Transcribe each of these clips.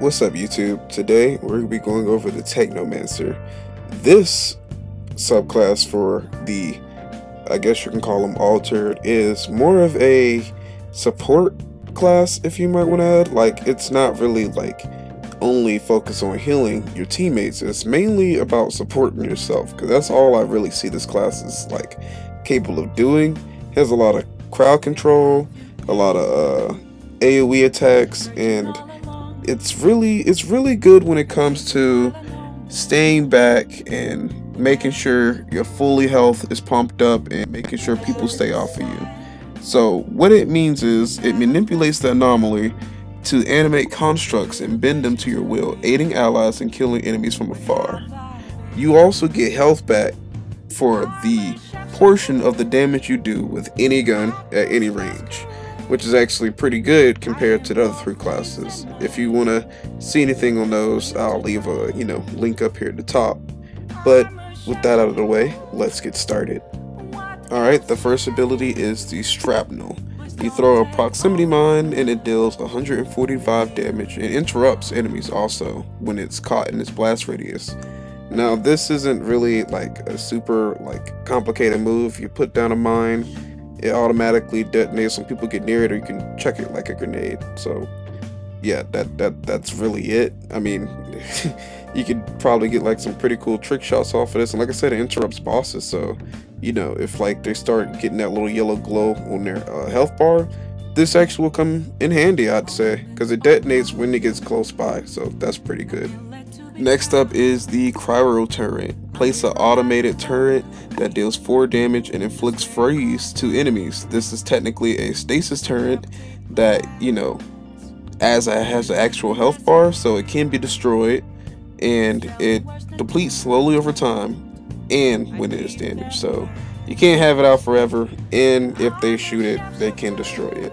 What's up, YouTube? Today we're going to be going over the Technomancer. This subclass for the, I guess you can call them altered, is more of a support class, if you might want to add. Like, it's not really like only focused on healing your teammates. It's mainly about supporting yourself, because that's all I really see this class is like capable of doing. It has a lot of crowd control, a lot of AoE attacks, and it's really good when it comes to staying back and making sure your fully health is pumped up and making sure people stay off of you. So what it means is it manipulates the anomaly to animate constructs and bend them to your will, aiding allies and killing enemies from afar. You also get health back for the portion of the damage you do with any gun at any range, which is actually pretty good compared to the other three classes. If you want to see anything on those, I'll leave a link up here at the top. But with that out of the way, let's get started. Alright, the first ability is the Shrapnel. You throw a proximity mine and it deals 145 damage and interrupts enemies also when it's caught in its blast radius. Now this isn't really like a super complicated move. You put down a mine, it automatically detonates when people get near it, or you can chuck it like a grenade. So yeah, that's really it. I mean, you could probably get like some pretty cool trick shots off of this, and like I said, it interrupts bosses. So if like they start getting that little yellow glow on their health bar, this actually will come in handy, I'd say, because it detonates when it gets close by. So that's pretty good. Next up is the Cryo Turret. Place an automated turret that deals 4 damage and inflicts freeze to enemies. This is technically a stasis turret that, has an actual health bar, so it can be destroyed, and it depletes slowly over time and when it is damaged. So you can't have it out forever, and if they shoot it, they can destroy it.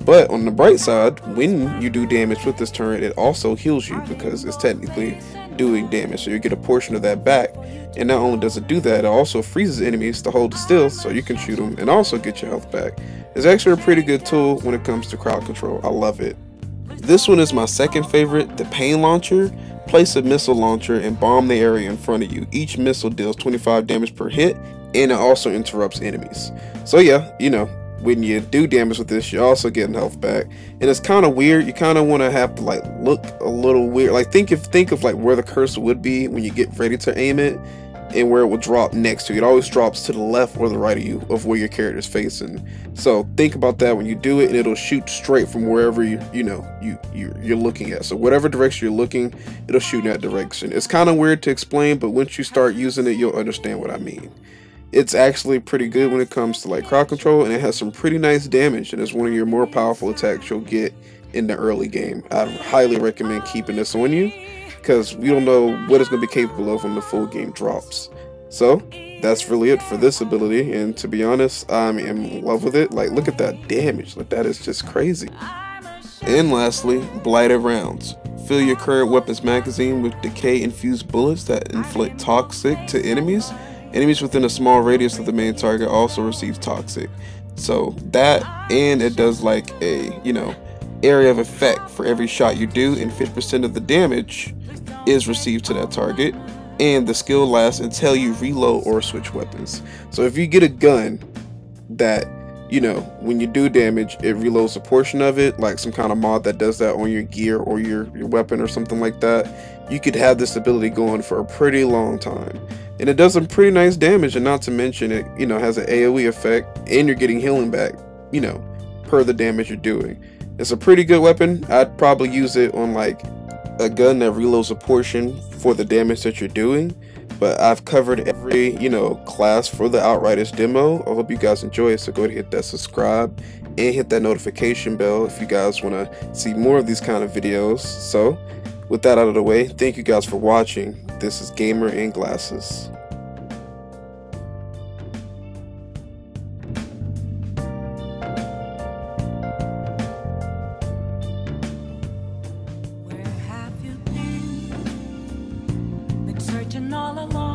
But on the bright side, when you do damage with this turret, it also heals you because it's technically doing damage, so you get a portion of that back. And not only does it do that, it also freezes enemies to hold still so you can shoot them and also get your health back. It's actually a pretty good tool when it comes to crowd control. I love it. This one is my second favorite, the Pain Launcher. Place a missile launcher and bomb the area in front of you. Each missile deals 25 damage per hit, and it also interrupts enemies. So yeah, when you do damage with this, you're also getting health back, and it's kind of weird. You kind of want to have to look a little weird, think of like where the cursor would be when you get ready to aim it, and where it will drop next to you. It always drops to the left or the right of you, of where your character's facing. So think about that when you do it, and it'll shoot straight from wherever you're looking at. So whatever direction you're looking, it'll shoot in that direction. It's kind of weird to explain, but once you start using it, you'll understand what I mean. It's actually pretty good when it comes to crowd control, and it has some pretty nice damage, and it's one of your more powerful attacks you'll get in the early game. I highly recommend keeping this on you, because we don't know what it's going to be capable of when the full game drops. So that's really it for this ability, and to be honest, I'm in love with it. Look at that damage. That is just crazy. And lastly, Blighted Rounds. Fill your current weapons magazine with decay infused bullets that inflict toxic to enemies. Enemies within a small radius of the main target also receive toxic. So that, and it does a area of effect for every shot you do, and 50% of the damage is received to that target, and the skill lasts until you reload or switch weapons. So if you get a gun that when you do damage, it reloads a portion of it, like some kind of mod that does that on your gear or your weapon or something like that, you could have this ability going for a pretty long time. And it does some pretty nice damage, and not to mention it, has an AoE effect, and you're getting healing back, per the damage you're doing. It's a pretty good weapon. I'd probably use it on a gun that reloads a portion for the damage that you're doing. But I've covered every, class for the Outriders demo. I hope you guys enjoy it, so go ahead and hit that subscribe and hit that notification bell if you guys want to see more of these kind of videos. So with that out of the way, thank you guys for watching. This is Gamer in Glasses. Searching all along.